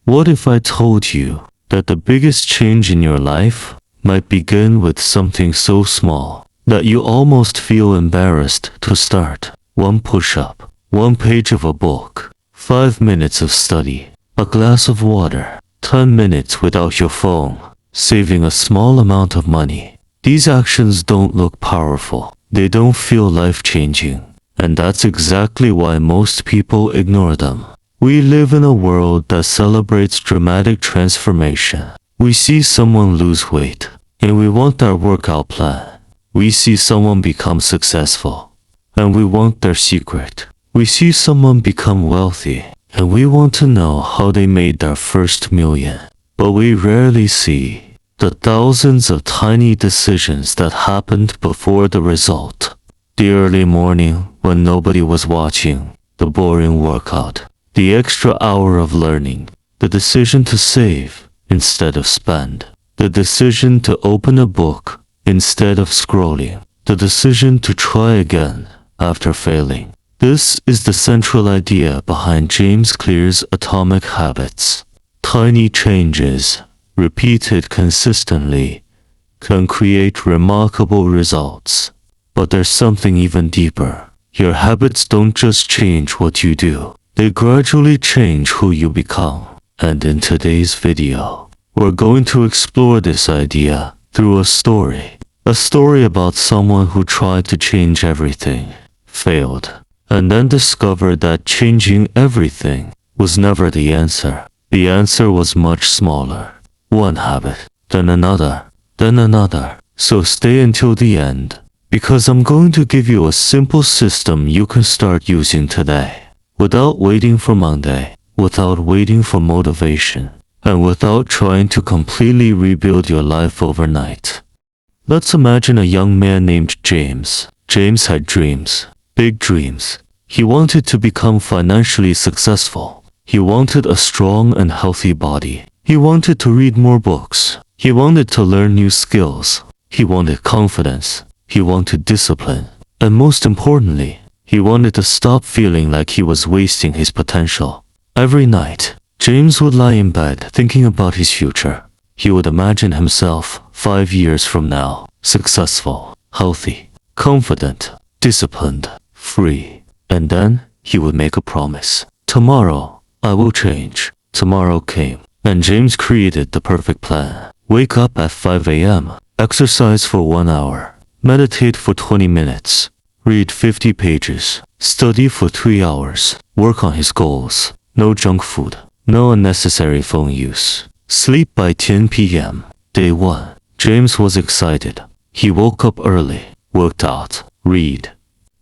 What if I told you that the biggest change in your life might begin with something so small that you almost feel embarrassed to start? One push-up, one page of a book, 5 minutes of study, a glass of water, 10 minutes without your phone, saving a small amount of money. These actions don't look powerful. They don't feel life-changing. And that's exactly why most people ignore them. We live in a world that celebrates dramatic transformation. We see someone lose weight, and we want their workout plan. We see someone become successful, and we want their secret. We see someone become wealthy, and we want to know how they made their first million. But we rarely see the thousands of tiny decisions that happened before the result. The early morning when nobody was watching, the boring workout, the extra hour of learning, the decision to save instead of spend, the decision to open a book instead of scrolling, the decision to try again after failing. This is the central idea behind James Clear's Atomic Habits. Tiny changes, repeated consistently, can create remarkable results. But there's something even deeper. Your habits don't just change what you do. They gradually change who you become. And in today's video, we're going to explore this idea through a story. A story about someone who tried to change everything, failed, and then discovered that changing everything was never the answer. The answer was much smaller. One habit, then another, then another. So stay until the end, because I'm going to give you a simple system you can start using today, without waiting for Monday, without waiting for motivation, and without trying to completely rebuild your life overnight. Let's imagine a young man named James. James had dreams, big dreams. He wanted to become financially successful. He wanted a strong and healthy body. He wanted to read more books. He wanted to learn new skills. He wanted confidence. He wanted discipline. And most importantly, he wanted to stop feeling like he was wasting his potential. Every night, James would lie in bed thinking about his future. He would imagine himself 5 years from now, successful, healthy, confident, disciplined, free. And then he would make a promise. Tomorrow, I will change. Tomorrow came, and James created the perfect plan. Wake up at 5 a.m., exercise for 1 hour, meditate for 20 minutes, read 50 pages, study for 3 hours, work on his goals, no junk food, no unnecessary phone use, sleep by 10 p.m. Day 1. James was excited. He woke up early, worked out, read,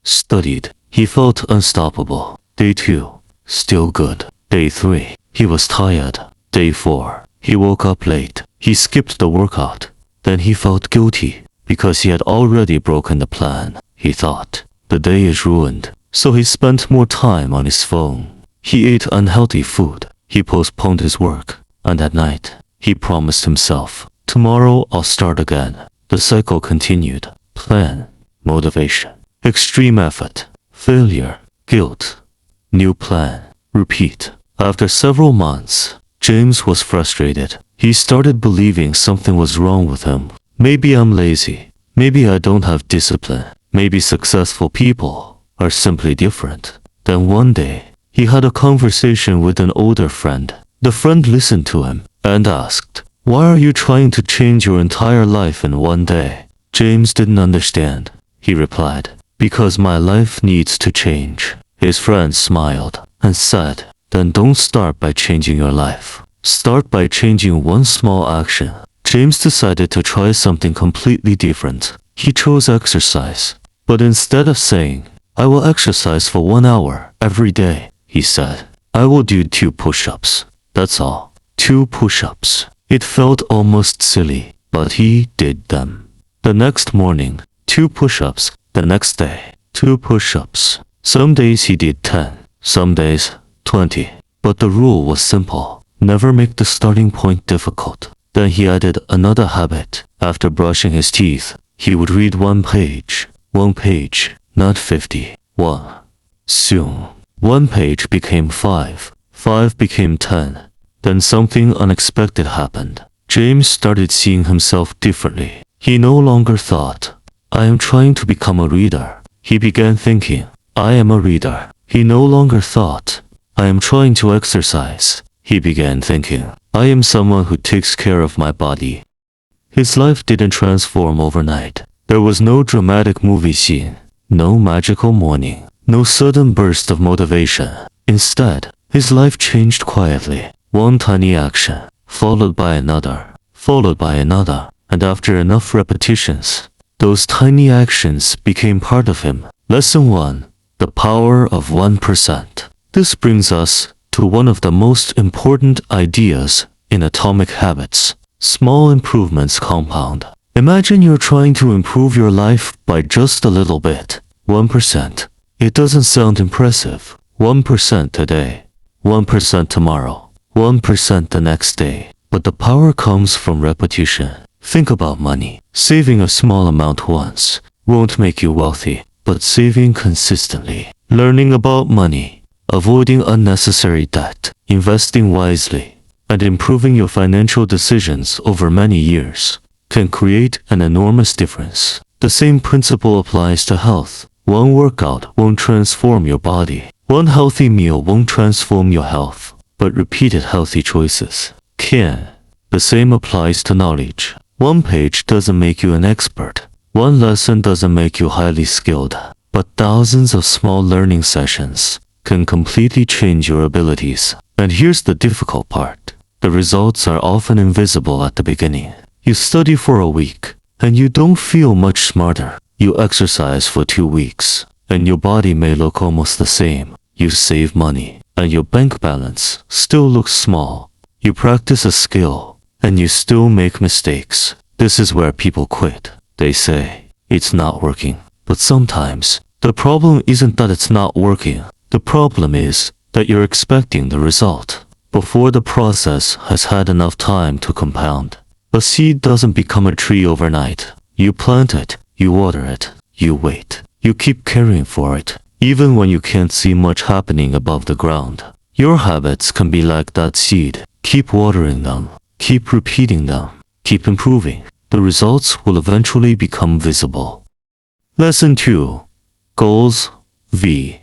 studied. He felt unstoppable. Day 2. Still good. Day 3. He was tired. Day 4. He woke up late. He skipped the workout. Then he felt guilty because he had already broken the plan. He thought, the day is ruined. So he spent more time on his phone. He ate unhealthy food. He postponed his work. And at night, he promised himself, tomorrow I'll start again. The cycle continued. Plan, motivation, extreme effort, failure, guilt, new plan, repeat. After several months, James was frustrated. He started believing something was wrong with him. Maybe I'm lazy. Maybe I don't have discipline. Maybe successful people are simply different. Then one day, he had a conversation with an older friend. The friend listened to him and asked, "Why are you trying to change your entire life in one day?" James didn't understand. He replied, "Because my life needs to change." His friend smiled and said, "Then don't start by changing your life. Start by changing one small action." James decided to try something completely different. He chose exercise. But instead of saying, "I will exercise for 1 hour every day," he said, "I will do 2 push-ups. That's all. 2 push-ups." It felt almost silly, but he did them. The next morning, 2 push-ups. The next day, 2 push-ups. Some days he did 10, some days 20. But the rule was simple. Never make the starting point difficult. Then he added another habit. After brushing his teeth, he would read 1 page. 1 page, not 50. 1. Soon, 1 page became 5. 5 became 10. Then something unexpected happened. James started seeing himself differently. He no longer thought, I am trying to become a reader. He began thinking, I am a reader. He no longer thought, I am trying to exercise. He began thinking, I am someone who takes care of my body. His life didn't transform overnight. There was no dramatic movie scene, no magical morning, no sudden burst of motivation. Instead, his life changed quietly. One tiny action, followed by another, and after enough repetitions, those tiny actions became part of him. Lesson 1. The power of 1%. This brings us to one of the most important ideas in Atomic Habits. Small improvements compound. Imagine you're trying to improve your life by just a little bit. 1%. It doesn't sound impressive. 1% today, 1% tomorrow, 1% the next day. But the power comes from repetition. Think about money. Saving a small amount once won't make you wealthy, but saving consistently, learning about money, avoiding unnecessary debt, investing wisely, and improving your financial decisions over many years can create an enormous difference. The same principle applies to health. One workout won't transform your body. One healthy meal won't transform your health, but repeated healthy choices can. The same applies to knowledge. One page doesn't make you an expert. One lesson doesn't make you highly skilled, but thousands of small learning sessions can completely change your abilities. And here's the difficult part. The results are often invisible at the beginning. You study for a week, and you don't feel much smarter. You exercise for 2 weeks, and your body may look almost the same. You save money, and your bank balance still looks small. You practice a skill, and you still make mistakes. This is where people quit. They say, it's not working. But sometimes, the problem isn't that it's not working. The problem is that you're expecting the result before the process has had enough time to compound. A seed doesn't become a tree overnight. You plant it, you water it, you wait. You keep caring for it, even when you can't see much happening above the ground. Your habits can be like that seed. Keep watering them, keep repeating them, keep improving. The results will eventually become visible. Lesson 2. Goals v.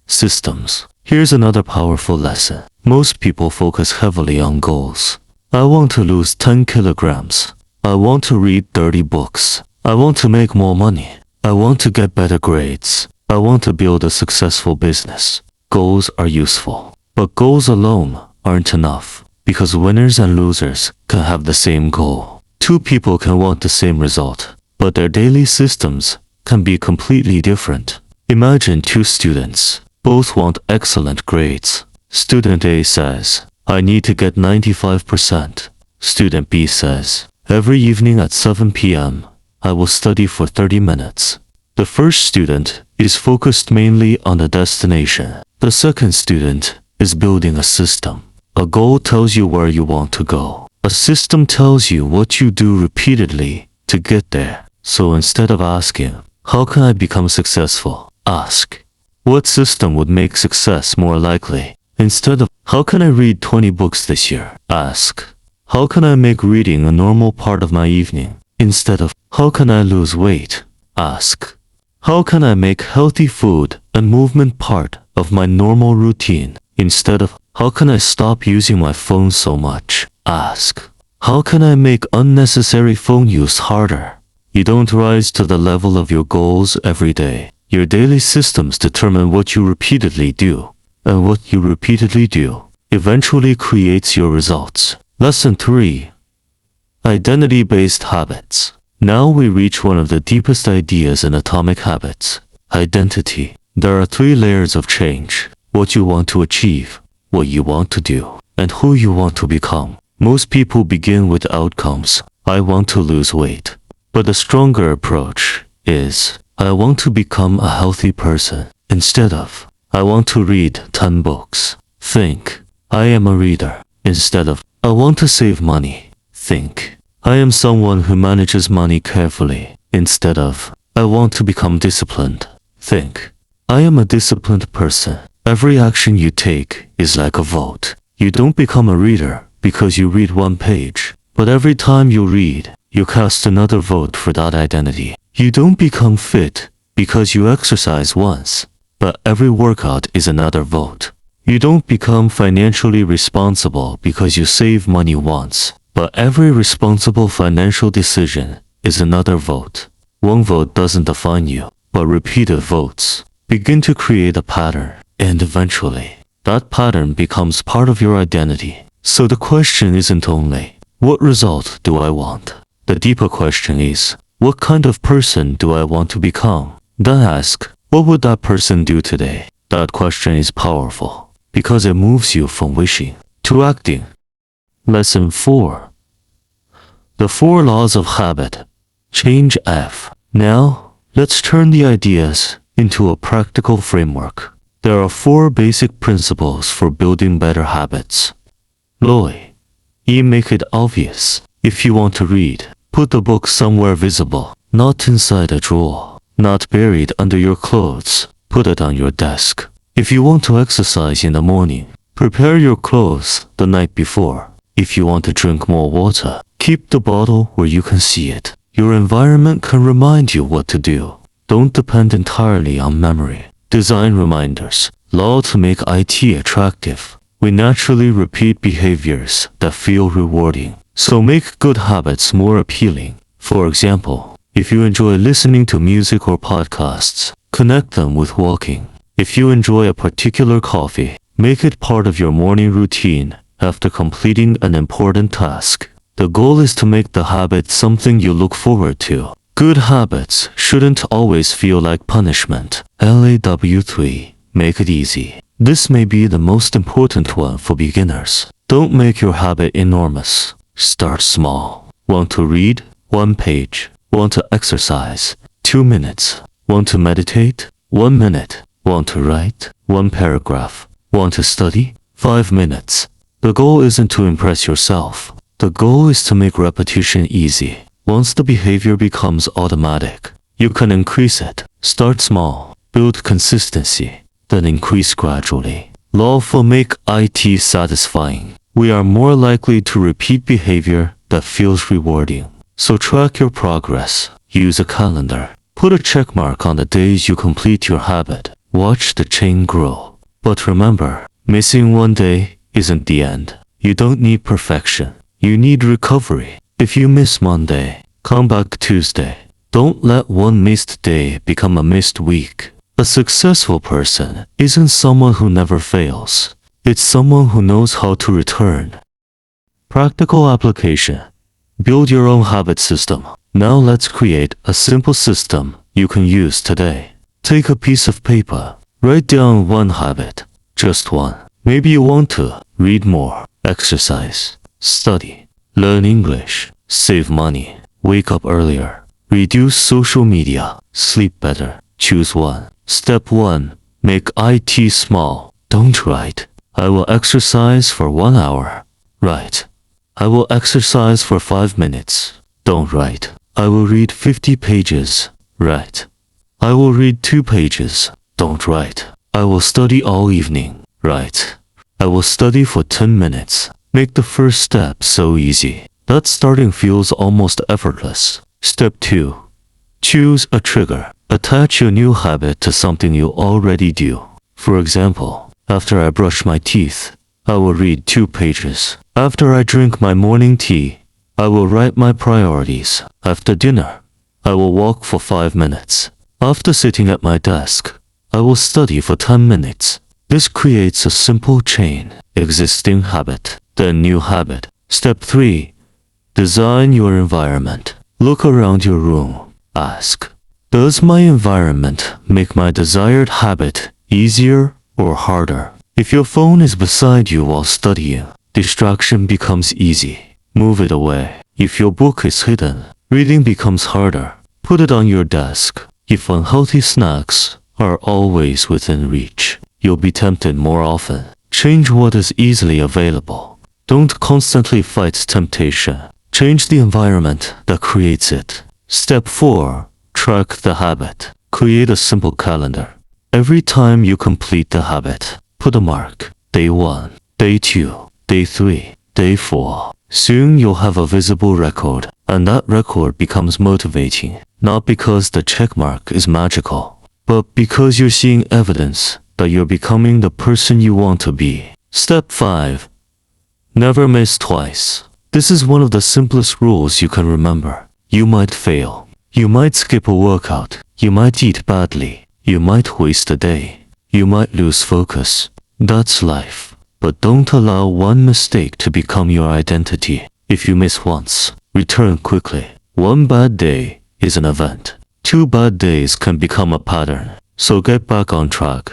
Systems. Here's another powerful lesson. Most people focus heavily on goals. I want to lose 10 kilograms. I want to read 30 books. I want to make more money. I want to get better grades. I want to build a successful business. Goals are useful, but goals alone aren't enough, because winners and losers can have the same goal. Two people can want the same result, but their daily systems can be completely different. Imagine two students. Both want excellent grades. Student A says, I need to get 95%. Student B says, every evening at 7 p.m., I will study for 30 minutes. The first student is focused mainly on the destination. The second student is building a system. A goal tells you where you want to go. A system tells you what you do repeatedly to get there. So instead of asking, how can I become successful? Ask, what system would make success more likely? Instead of, how can I read 20 books this year? Ask, how can I make reading a normal part of my evening? Instead of, how can I lose weight? Ask, how can I make healthy food and movement part of my normal routine? Instead of, how can I stop using my phone so much? Ask, how can I make unnecessary phone use harder? You don't rise to the level of your goals every day. Your daily systems determine what you repeatedly do, and what you repeatedly do eventually creates your results. Lesson 3. Identity-based habits. Now we reach one of the deepest ideas in Atomic Habits. Identity. There are 3 layers of change. What you want to achieve, what you want to do, and who you want to become. Most people begin with outcomes. I want to lose weight. But a stronger approach is, I want to become a healthy person. Instead of, I want to read 10 books. Think, I am a reader. Instead of, I want to save money. Think, I am someone who manages money carefully. Instead of, I want to become disciplined. Think, I am a disciplined person. Every action you take is like a vote. You don't become a reader because you read one page, but every time you read, you cast another vote for that identity. You don't become fit because you exercise once, but every workout is another vote. You don't become financially responsible because you save money once, but every responsible financial decision is another vote. One vote doesn't define you, but repeated votes begin to create a pattern, and eventually, that pattern becomes part of your identity. So the question isn't only, what result do I want? The deeper question is, what kind of person do I want to become? Then ask, what would that person do today? That question is powerful because it moves you from wishing to acting. Lesson 4. The 4 laws of habit. Change F. Now, let's turn the ideas into a practical framework. There are 4 basic principles for building better habits. Loy. Make it obvious. If you want to read, put the book somewhere visible, not inside a drawer, not buried under your clothes. Put it on your desk. If you want to exercise in the morning, prepare your clothes the night before. If you want to drink more water, keep the bottle where you can see it. Your environment can remind you what to do. Don't depend entirely on memory. Design reminders. Law to make IT attractive. We naturally repeat behaviors that feel rewarding. So make good habits more appealing. For example, if you enjoy listening to music or podcasts, connect them with walking. If you enjoy a particular coffee, make it part of your morning routine after completing an important task. The goal is to make the habit something you look forward to. Good habits shouldn't always feel like punishment. LAW3. Make it easy. This may be the most important one for beginners. Don't make your habit enormous. Start small. Want to read? 1 page. Want to exercise? 2 minutes. Want to meditate? 1 minute. Want to write? 1 paragraph. Want to study? 5 minutes. The goal isn't to impress yourself. The goal is to make repetition easy. Once the behavior becomes automatic, you can increase it. Start small. Build consistency. Then increase gradually. Law for make IT satisfying. We are more likely to repeat behavior that feels rewarding. So track your progress. Use a calendar. Put a check mark on the days you complete your habit. Watch the chain grow. But remember, missing 1 day isn't the end. You don't need perfection. You need recovery. If you miss Monday, come back Tuesday. Don't let one missed day become a missed week. A successful person isn't someone who never fails. It's someone who knows how to return. Practical application. Build your own habit system. Now let's create a simple system you can use today. Take a piece of paper. Write down 1 habit. Just 1. Maybe you want to read more, exercise, study, learn English, save money, wake up earlier, reduce social media, sleep better. Choose 1. Step 1. Make IT small. Don't write, I will exercise for 1 hour. Write, I will exercise for 5 minutes. Don't write, I will read 50 pages. Write, I will read 2 pages. Don't write, I will study all evening. Write, I will study for 10 minutes. Make the first step so easy that starting feels almost effortless. Step 2. Choose a trigger. Attach your new habit to something you already do. For example, after I brush my teeth, I will read 2 pages. After I drink my morning tea, I will write my priorities. After dinner, I will walk for 5 minutes. After sitting at my desk, I will study for 10 minutes. This creates a simple chain. Existing habit, then new habit. Step 3. Design your environment. Look around your room. Ask, does my environment make my desired habit easier or harder? If your phone is beside you while studying, distraction becomes easy. Move it away. If your book is hidden, reading becomes harder. Put it on your desk. If unhealthy snacks are always within reach, you'll be tempted more often. Change what is easily available. Don't constantly fight temptation. Change the environment that creates it. Step 4. Track the habit. Create a simple calendar. Every time you complete the habit, put a mark. Day 1, Day 2, day 3, day 4. Soon you'll have a visible record, and that record becomes motivating, not because the checkmark is magical, but because you're seeing evidence that you're becoming the person you want to be. Step 5. Never miss twice. This is one of the simplest rules you can remember. You might fail. You might skip a workout. You might eat badly. You might waste a day. You might lose focus. That's life. But don't allow one mistake to become your identity. If you miss once, return quickly. One bad day is an event. 2 bad days can become a pattern. So get back on track.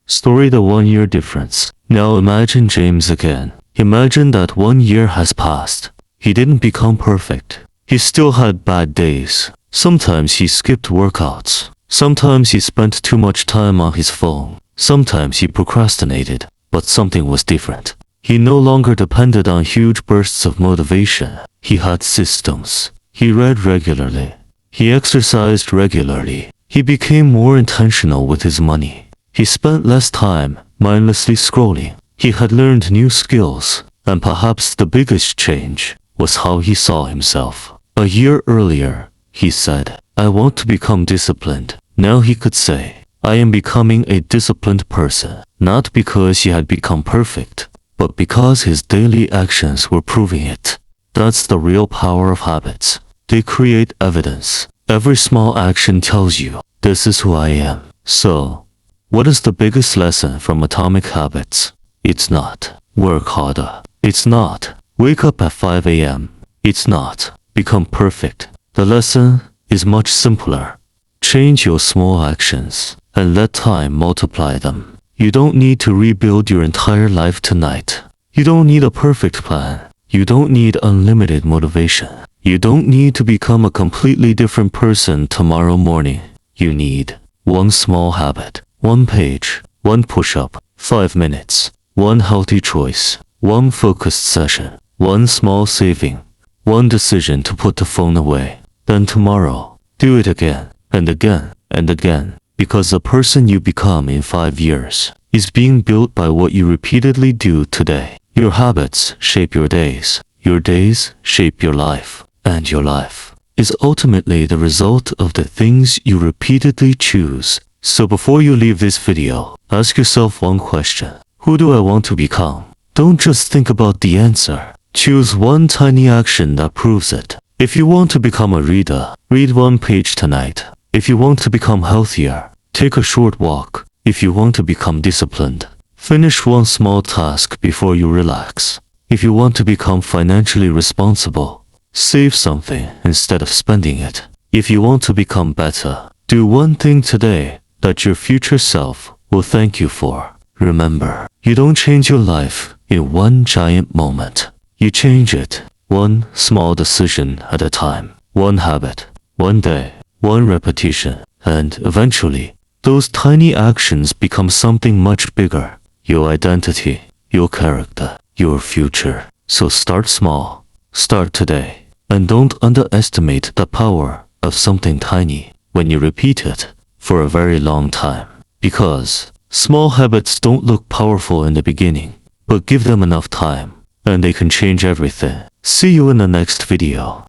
Story: the 1-year difference. Now imagine James again. Imagine that 1 year has passed. He didn't become perfect. He still had bad days. Sometimes he skipped workouts. Sometimes he spent too much time on his phone. Sometimes he procrastinated. But something was different. He no longer depended on huge bursts of motivation. He had systems. He read regularly. He exercised regularly. He became more intentional with his money. He spent less time mindlessly scrolling. He had learned new skills, and perhaps the biggest change was how he saw himself. A year earlier, he said, "I want to become disciplined." Now he could say, "I am becoming a disciplined person," not because he had become perfect, but because his daily actions were proving it. That's the real power of habits. They create evidence. Every small action tells you, this is who I am. So, what is the biggest lesson from Atomic Habits? It's not work harder. It's not wake up at 5 a.m. It's not become perfect. The lesson is much simpler. Change your small actions and let time multiply them. You don't need to rebuild your entire life tonight. You don't need a perfect plan. You don't need unlimited motivation. You don't need to become a completely different person tomorrow morning. You need one small habit, 1 page, 1 push-up, 5 minutes, 1 healthy choice, 1 focused session, 1 small saving, 1 decision to put the phone away. Then tomorrow, do it again and again and again, because the person you become in 5 years is being built by what you repeatedly do today. Your habits shape your days. Your days shape your life. And your life is ultimately the result of the things you repeatedly choose. So before you leave this video, ask yourself one question. Who do I want to become? Don't just think about the answer. Choose one tiny action that proves it. If you want to become a reader, read 1 page tonight. If you want to become healthier, take a short walk. If you want to become disciplined, finish 1 small task before you relax. If you want to become financially responsible, save something instead of spending it. If you want to become better, do 1 thing today that your future self will thank you for. Remember, you don't change your life in 1 giant moment. You change it 1 small decision at a time, 1 habit, 1 day, 1 repetition, and eventually, those tiny actions become something much bigger. Your identity, your character, your future. So start small. Start today. And don't underestimate the power of something tiny when you repeat it for a very long time. Because small habits don't look powerful in the beginning, but give them enough time, and they can change everything. See you in the next video.